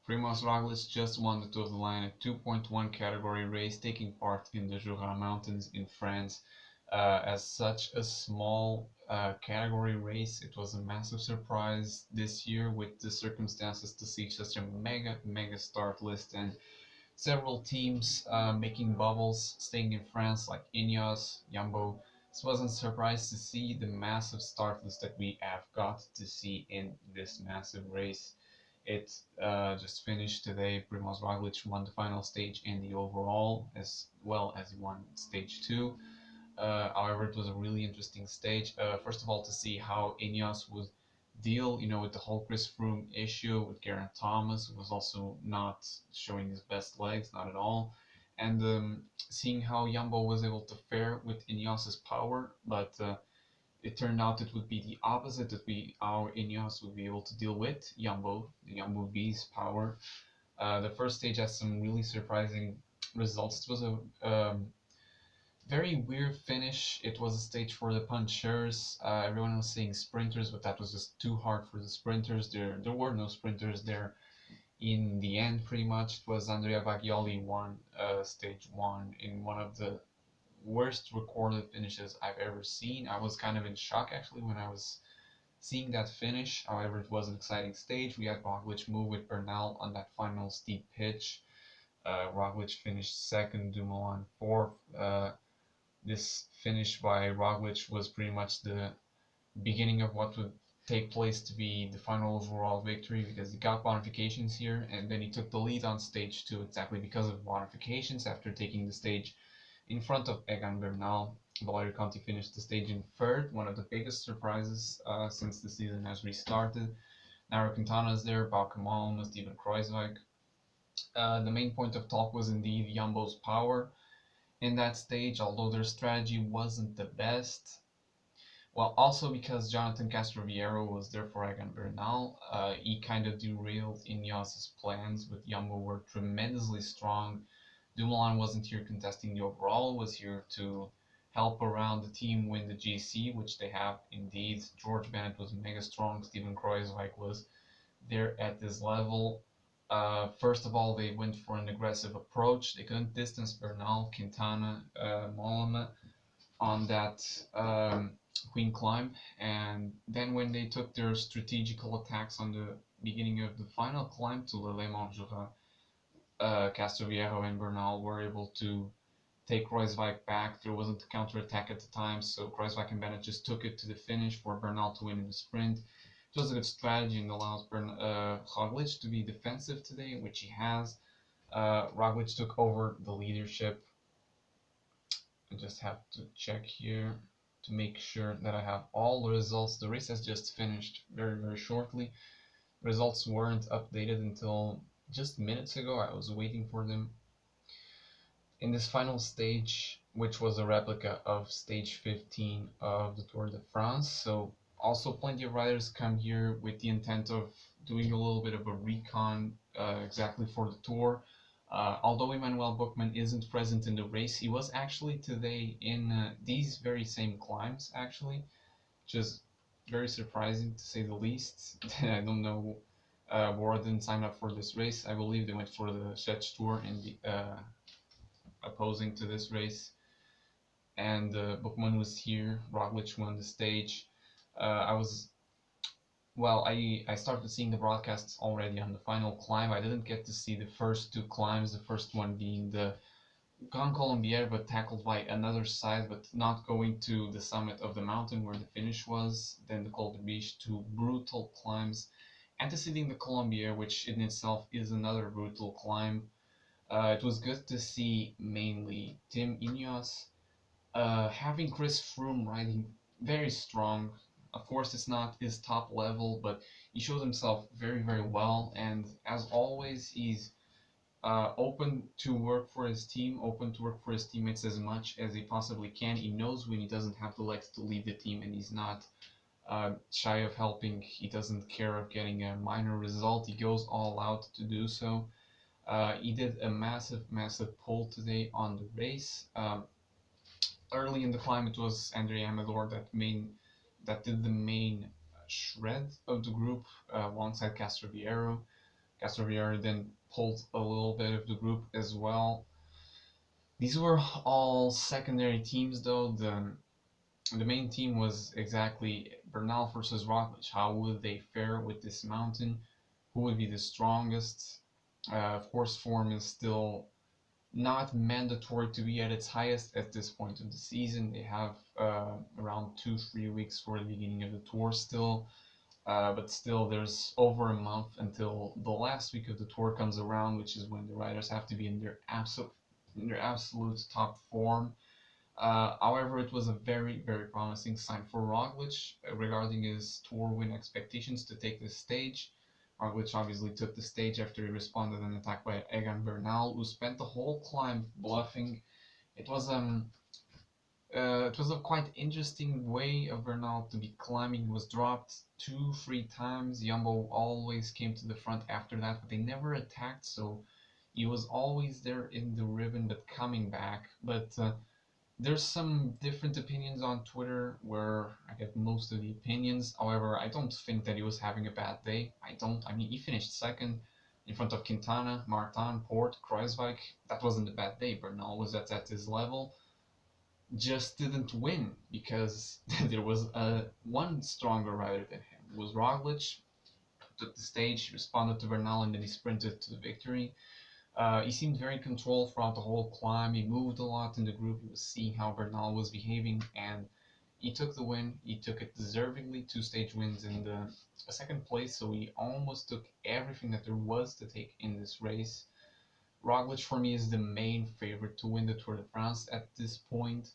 Primoz Roglic just won the Tour of the Line, a 2.1 category race, taking part in the Jura Mountains in France. As such a small category race, it was a massive surprise this year with the circumstances to see such a mega start list and several teams making bubbles, staying in France like Ineos, Jumbo. This wasn't surprised to see the massive start list that we have got to see in this massive race. It just finished today. Primoz Roglic won the final stage and the overall, as well as he won stage 2. However, it was a really interesting stage. First of all, to see how Ineos would deal, with the whole Chris Froome issue with Geraint Thomas, who was also not showing his best legs, not at all, and seeing how Jumbo was able to fare with Ineos's power, but it turned out it would be the opposite, that our Ineos would be able to deal with Jumbo, the Jumbo B's power. The first stage has some really surprising results. It was a very weird finish. It was a stage for the punchers. Everyone was saying sprinters, but that was just too hard for the sprinters. There were no sprinters there in the end, pretty much. It was Andrea Bagioli won stage 1 in one of the worst recorded finishes I've ever seen. I was kind of in shock actually when I was seeing that finish. However, it was an exciting stage. We had Roglic move with Bernal on that final steep pitch. Roglic finished second, Dumoulin fourth. This finish by Roglic was pretty much the beginning of what would take place to be the final overall victory, because he got bonifications here and then he took the lead on stage 2 exactly because of bonifications after taking the stage in front of Egan Bernal. Valerio Conti finished the stage in third, one of the biggest surprises since the season has restarted. Nairo Quintana is there, Bauke Mollema, Steven Kruijswijk. The main point of talk was indeed Jumbo's power in that stage, although their strategy wasn't the best. Well, also because Jonathan Castroviejo was there for Egan Bernal, he kind of derailed Ineos' plans, but Jumbo were tremendously strong. Dumoulin wasn't here contesting the overall, was here to help around the team win the GC, which they have indeed. George Bennett was mega strong, Steven Kruijswijk was there at this level. First of all, they went for an aggressive approach. They couldn't distance Bernal, Quintana, Mollema on that Queen climb, and then when they took their strategical attacks on the beginning of the final climb to Le Léman-Jura, Castroviejo and Bernal were able to take Kruijswijk back. There wasn't a counter-attack at the time, so Kruijswijk and Bennett just took it to the finish for Bernal to win in the sprint. It was a good strategy and allows Roglic to be defensive today, which he has. Roglic took over the leadership. I just have to check here to make sure that I have all the results. The race has just finished very shortly. Results weren't updated until just minutes ago. I was waiting for them. In this final stage, which was a replica of stage 15 of the Tour de France, so also plenty of riders come here with the intent of doing a little bit of a recon exactly for the Tour. Although Emmanuel Buchmann isn't present in the race, he was actually today in these very same climbs, actually, which is very surprising to say the least. I don't know, Bora didn't sign up for this race. I believe they went for the Schetch Tour in the opposing to this race. And Buchmann was here. Roglic won the stage. I started seeing the broadcasts already on the final climb. I didn't get to see the first 2 climbs, the first one being the Grand Colombière, but tackled by another side, but not going to the summit of the mountain where the finish was. Then the Col de Biche, 2 brutal climbs, anteceding the Colombière, which in itself is another brutal climb. It was good to see mainly Team Ineos having Chris Froome riding very strong. Of course, it's not his top level, but he showed himself very well, and as always, he's open to work for his team, open to work for his teammates as much as he possibly can. He knows when he doesn't have the legs to lead the team, and he's not shy of helping. He doesn't care of getting a minor result. He goes all out to do so. He did a massive pull today on the race. Early in the climb, it was Andre Amador that did the main shred of the group alongside Castroviejo. Castrovillar then pulled a little bit of the group as well. These were all secondary teams, though. The main team was exactly Bernal versus Roglic. How would they fare with this mountain? Who would be the strongest? Of course, form is still not mandatory to be at its highest at this point of the season. They have around 2-3 weeks for the beginning of the tour still. But still, there's over a month until the last week of the tour comes around, which is when the riders have to be in their absolute top form. However, it was a very, very promising sign for Roglic regarding his tour win expectations to take the stage. Roglic obviously took the stage after he responded to an attack by Egan Bernal, who spent the whole climb bluffing. It was it was a quite interesting way of Bernal to be climbing. He was dropped 2-3 times. Jumbo always came to the front after that, but they never attacked, so he was always there in the ribbon, but coming back. But there's some different opinions on Twitter where I get most of the opinions. However, I don't think that he was having a bad day. I don't. I mean, he finished second in front of Quintana, Martin, Port, Kruijswijk. That wasn't a bad day. Bernal was at his level, just didn't win because there was one stronger rider than him. It was Roglic. Took the stage, responded to Bernal, and then he sprinted to the victory. He seemed very controlled throughout the whole climb. He moved a lot in the group. He was seeing how Bernal was behaving, and he took the win. He took it deservingly. 2 stage wins in the second place, so he almost took everything that there was to take in this race. Roglic for me is the main favorite to win the Tour de France at this point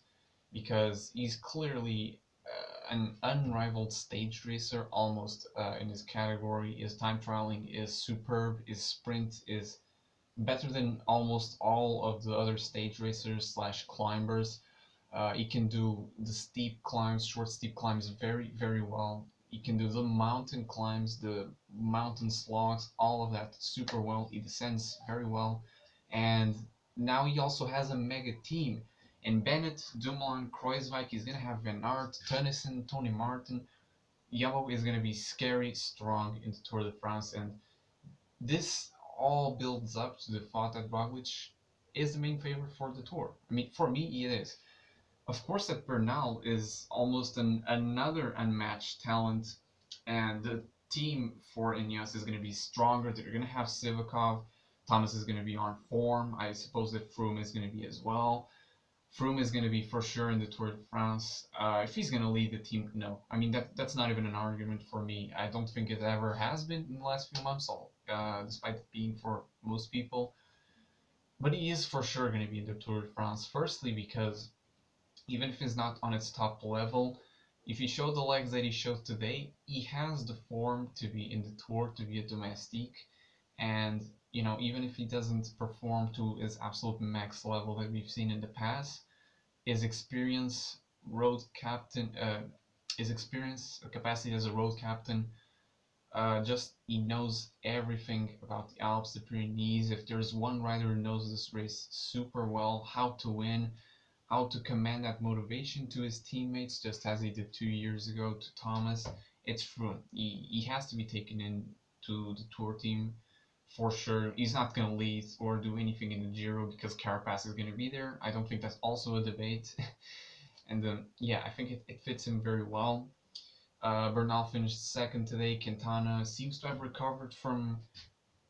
because he's clearly an unrivaled stage racer almost in his category. His time trialing is superb. His sprint is better than almost all of the other stage racers slash climbers. He can do the steep climbs, short steep climbs very, very well. He can do the mountain climbs, the mountain slogs, all of that super well. He descends very well. And now he also has a mega team. And Bennett, Dumoulin, Kruijswijk, he's going to have Van Aert, Tennyson, Tony Martin. Jumbo is going to be scary strong in the Tour de France. And this all builds up to the thought that Roglic is the main favorite for the Tour. I mean, for me, it is. Of course, that Bernal is almost another unmatched talent, and the team for Ineos is going to be stronger. They're going to have Sivakov. Thomas is going to be on form. I suppose that Froome is going to be as well. Froome is going to be for sure in the Tour de France. If he's going to lead the team, no. I mean, that's not even an argument for me. I don't think it ever has been in the last few months, despite it being for most people. But he is for sure going to be in the Tour de France. Firstly, because even if he's not on its top level, if he showed the legs that he showed today, he has the form to be in the Tour, to be a domestique. And, you know, even if he doesn't perform to his absolute max level that we've seen in the past, his experience, his experience, capacity as a road captain, just he knows everything about the Alps, the Pyrenees. If there's one rider who knows this race super well, how to win, how to command that motivation to his teammates, just as he did 2 years ago to Thomas, it's Froome. He has to be taken in to the Tour team for sure. He's not going to lead or do anything in the Giro because Carapaz is going to be there. I don't think that's also a debate. And yeah, I think it fits him very well. Bernal finished second today. Quintana seems to have recovered from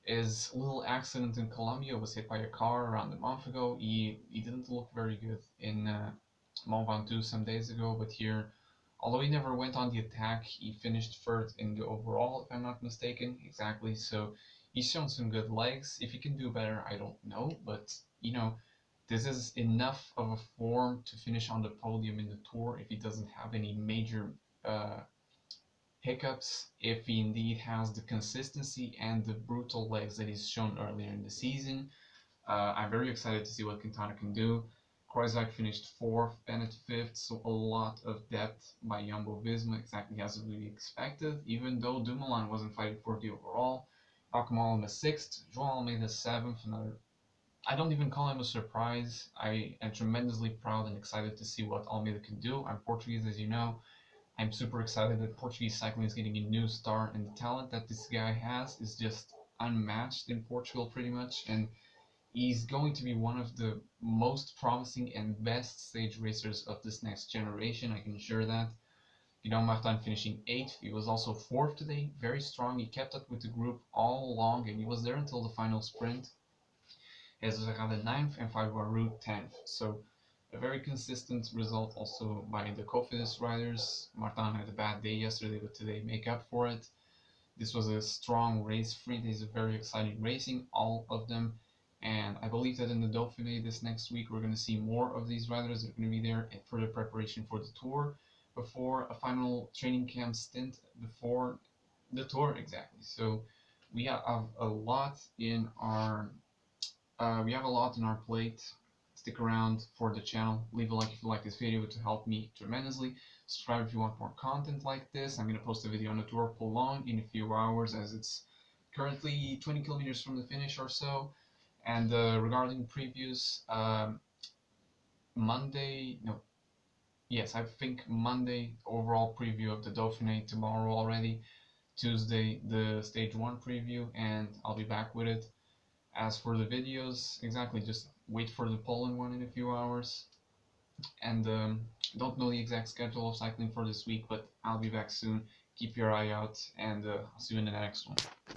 his little accident in Colombia. Was hit by a car around a month ago. He didn't look very good in Mont Ventoux some days ago, but here, although he never went on the attack, he finished third in the overall, if I'm not mistaken. Exactly, so he's shown some good legs. If he can do better, I don't know, but you know, this is enough of a form to finish on the podium in the Tour if he doesn't have any major hiccups, if he indeed has the consistency and the brutal legs that he's shown earlier in the season. I'm very excited to see what Quintana can do. Kruijswijk finished 4th, Bennett 5th, so a lot of depth by Jumbo-Visma, exactly as we expected, even though Dumoulin wasn't fighting for the overall. Akmal 6th, João Almeida 7th, another. I don't even call him a surprise. I am tremendously proud and excited to see what Almeida can do. I'm Portuguese, as you know. I'm super excited that Portuguese cycling is getting a new star, and the talent that this guy has is just unmatched in Portugal pretty much, and he's going to be one of the most promising and best stage racers of this next generation, I can assure that. Guillaume Martin finishing 8th. He was also 4th today, very strong. He kept up with the group all along, and he was there until the final sprint. Ezerade 9th and Faiwaru 10th. So a very consistent result also by the Cofidis riders. Martin had a bad day yesterday, but today make up for it. This was a strong race, 3 days of very exciting racing, all of them. And I believe that in the Dauphiné this next week, we're going to see more of these riders. They're going to be there for the preparation for the Tour, before a final training camp stint before the Tour, exactly. So we have a lot in our plate. Stick around for the channel. Leave a like if you like this video to help me tremendously. Subscribe if you want more content like this. I'm going to post a video on the Tour Prolonged in a few hours, as it's currently 20 kilometers from the finish or so. And regarding previews, Monday, no, yes, I think Monday, overall preview of the Dauphiné, tomorrow already. Tuesday, the Stage 1 preview, and I'll be back with it. As for the videos, exactly, just wait for the Poland one in a few hours. And don't know the exact schedule of cycling for this week, but I'll be back soon. Keep your eye out, and I'll see you in the next one.